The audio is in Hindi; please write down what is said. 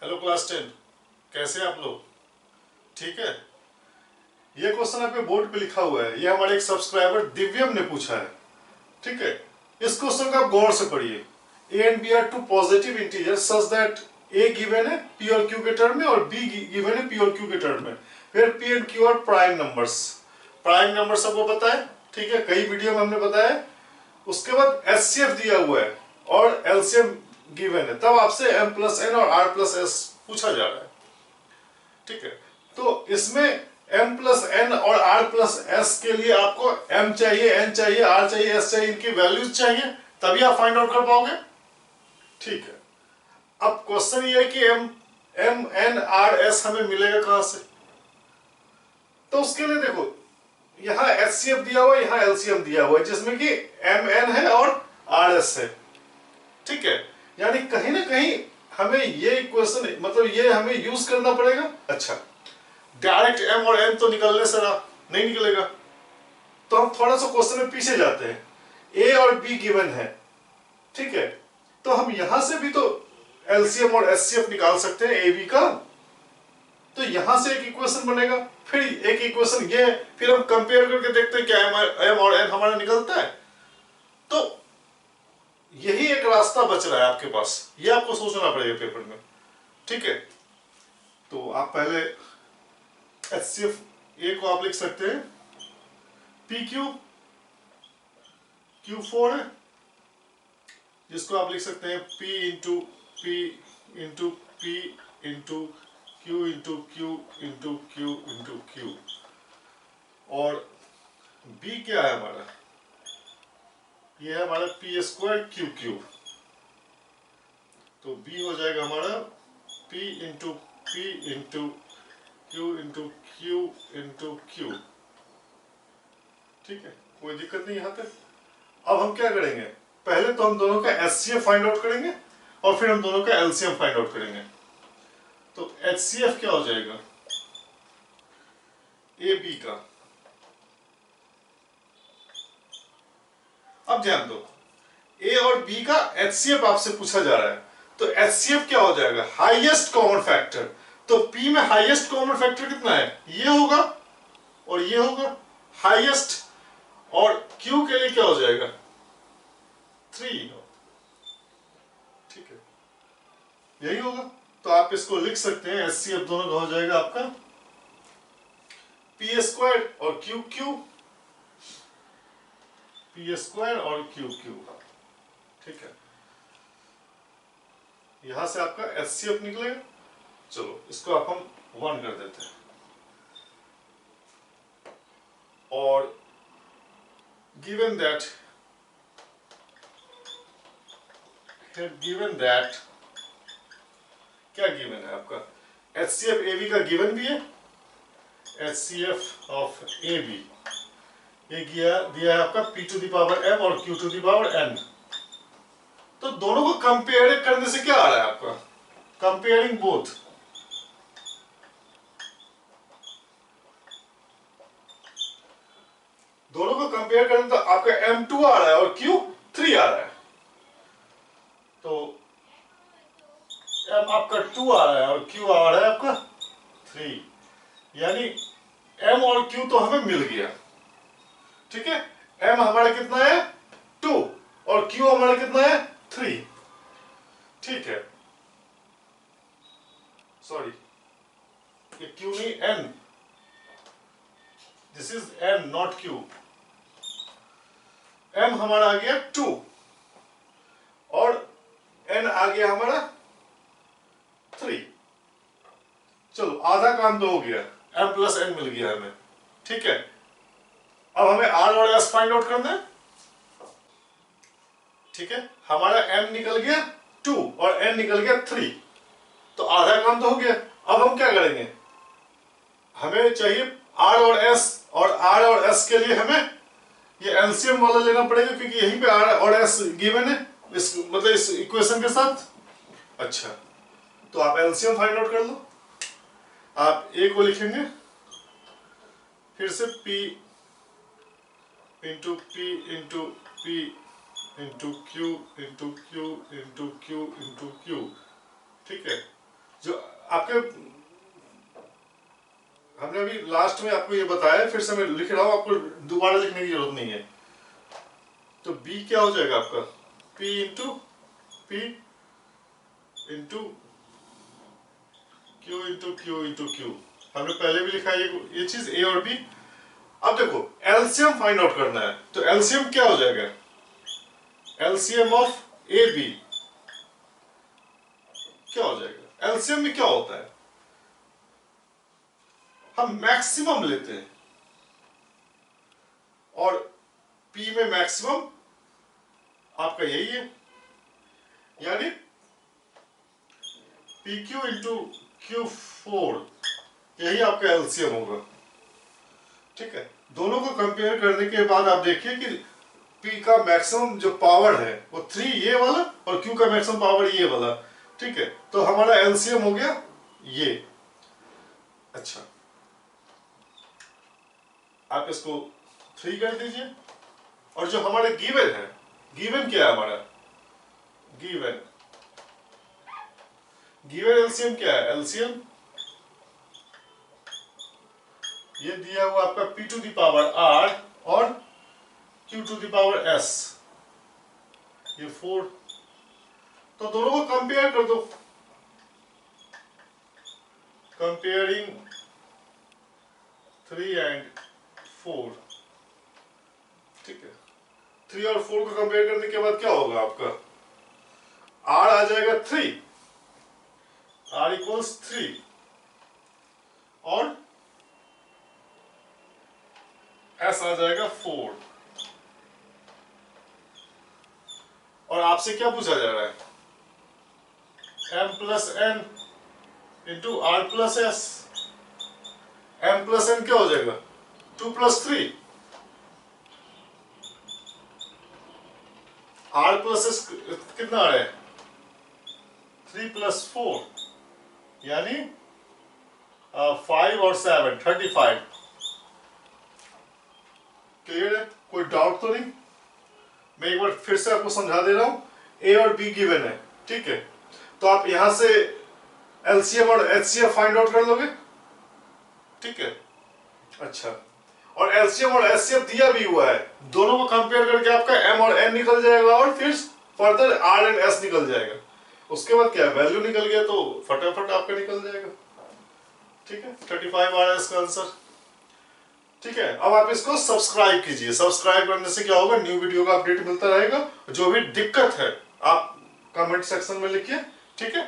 हेलो क्लास 10, कैसे हैं आप लोग? ठीक है। ये क्वेश्चन आपके बोर्ड पे लिखा हुआ है, ये हमारे एक सब्सक्राइबर दिव्यम ने पूछा है। ठीक है, इस क्वेश्चन को आप गौर से पढ़िए। A and B are two positive integer such that A given है पी और क्यू के टर्म में और बी गिवन है पी और क्यू के टर्म में। फिर P and Q are prime numbers. Prime number सबको पता है, ठीक है, कई वीडियो में हमने बताया। उसके बाद एचसीएफ दिया हुआ है और एलसीएम गिवन है, तब आपसे m प्लस एन और r प्लस एस पूछा जा रहा है। ठीक है, तो इसमें m प्लस एन और r प्लस एस के लिए आपको m चाहिए, n चाहिए, r चाहिए, s चाहिए, इनकी वैल्यूज चाहिए, तभी आप फाइंड आउट कर पाओगे। ठीक है, अब क्वेश्चन ये है कि m n r s हमें मिलेगा कहां से? तो उसके लिए देखो, यहां HCF दिया हुआ है, यहां LCM दिया हुआ है, जिसमें कि mn है और rs है। ठीक है, यानी कहीं ना कहीं हमें ये इक्वेशन, मतलब ये हमें यूज करना पड़ेगा। अच्छा, डायरेक्ट m और n तो निकलने से नहीं निकलेगा, तो हम थोड़ा सा क्वेश्चन में पीछे जाते हैं। a और b गिवन है, ठीक है, तो हम यहां से भी तो LCM और HCF निकाल सकते हैं ab का। तो यहां से एक इक्वेशन बनेगा, फिर एक इक्वेशन ये, फिर हम कंपेयर करके देखते हैं क्या m और n हमारा निकलता है। तो यही एक रास्ता बच रहा है आपके पास, ये आपको सोचना पड़ेगा पेपर में। ठीक है, तो आप पहले HCF A को आप लिख सकते हैं PQ, Q4 है, जिसको आप लिख सकते हैं P into P into P into Q into Q into Q into Q। और B क्या है हमारा? ये है हमारा P स्क्वायर Q क्यूब। तो B हो जाएगा हमारा P into P into Q into Q into Q। ठीक है, कोई दिक्कत नहीं यहाँ पे। अब हम क्या करेंगे, पहले तो हम दोनों का HCF फाइंड आउट करेंगे और फिर हम दोनों का LCM फाइंड आउट करेंगे। तो HCF क्या हो जाएगा? AB का। अब ध्यान दो, A और B का HCF आपसे पूछा जा रहा है, तो HCF क्या हो जाएगा? Highest common factor. तो P में हाईएस्ट कॉमन फैक्टर कितना है? ये होगा और ये होगा हाईएस्ट। और Q के लिए क्या हो जाएगा? 3। ठीक है, यही होगा। तो आप इसको लिख सकते हैं, HCF दोनों का हो जाएगा आपका P स्क्वायर और Q क्यूब, P स्क्वायर और Q क्यूब। ठीक है, यहां से आपका HCF निकलेगा। चलो इसको आप हम 1 कर देते हैं। और given that क्या गिवन है आपका? HCF AB का गिवन भी है, HCF ऑफ AB ये दिया है आपका P to the power M और Q to the power N। तो दोनों को कंपेयर करने से क्या आ रहा है आपका? Comparing both. दोनों को कंपेयर करने तो आपका M2 आ रहा है और Q 3 आ रहा है। तो M आपका 2 आ रहा है और Q आ रहा है आपका 3, यानी M और Q तो हमें मिल गया। ठीक है, M हमारा कितना है? 2 और Q हमारा कितना है? 3। ठीक है, सॉरी ये Q नहीं N, this is N not Q। M हमारा आ गया 2 और N आ गया हमारा 3। चलो आधा काम तो हो गया, M प्लस N मिल गया हमें। ठीक है, अब हमें R और S फाइंड आउट करना है। ठीक है, हमारा M निकल गया 2 और N निकल गया 3, तो आधा काम तो हो गया। अब हम क्या करेंगे, हमें चाहिए R और S, और R और S के लिए हमें ये एलसीएम वाला लेना पड़ेगा, क्योंकि यहीं पे R और S गिवन है, मतलब इस इक्वेशन के साथ। अच्छा, तो आप एलसीएम फाइंड आउट कर लो। आप A को लिखेंगे फिर से P into P into P into Q into Q into Q into Q। ठीक है, जो आपके हमने अभी लास्ट में आपको ये बताया, फिर से मैं लिख रहा हूं, आपको दोबारा लिखने की जरूरत नहीं है। तो B क्या हो जाएगा आपका, P इंटू Q हमने पहले भी लिखा है ये चीज A और B। अब देखो एलसीएम फाइंड आउट करना है, तो एलसीएम क्या हो जाएगा, एलसीएम ऑफ ए बी क्या हो जाएगा। एलसीएम में क्या होता है, हम मैक्सिमम लेते हैं और P में मैक्सिमम आपका यही है, यानी PQ इंटू Q4 यही आपका एलसीएम होगा। ठीक है, दोनों को कंपेयर करने के बाद आप देखिए कि P का मैक्सिमम जो पावर है वो 3 ये वाला और Q का मैक्सिमम पावर ये वाला। ठीक है, तो हमारा एलसीएम हो गया ये। अच्छा, आप इसको 3 कर दीजिए, और जो हमारे गिवन है, गिवन क्या है हमारा, गिवन एलसीएम क्या है, एलसीएम ये दिया हुआ आपका P to the power R और Q to the power S, ये 4। तो दोनों को कंपेयर कर दो, कंपेयरिंग 3 एंड 4। ठीक है, 3 और 4 को कंपेयर करने के बाद क्या होगा आपका, R आ जाएगा 3, R इक्वल्स 3 और S आ जाएगा 4। और आपसे क्या पूछा जा रहा है, M plus N into R plus S। M plus N क्या हो जाएगा, 2 प्लस 3, R प्लस S कितना आ रहा है, 3 प्लस 4, यानी 5 और 7 35। क्लियर है, कोई डाउट तो नहीं। मैं एक बार फिर से आपको समझा दे रहा हूं, A और B गिवन है। ठीक है, तो आप यहां से एलसीएम और एचसीएफ फाइंड आउट कर लोगे। ठीक है, अच्छा, और एलसीएम और एचसीएफ दिया भी हुआ है, दोनों को कंपेयर करके आपका M और N निकल जाएगा और फिर फर्दर R एंड S निकल जाएगा। उसके बाद क्या वैल्यू निकल गया तो फटाफट आपका निकल जाएगा। ठीक है, 35 आ रहा है इसका आंसर। ठीक है, अब आप इसको सब्सक्राइब कीजिए, सब्सक्राइब करने से क्या होगा, न्यू वीडियो का अपडेट मिलता रहेगा। जो भी दिक्कत है आप कमेंट सेक्शन में लिखिए। ठीक है।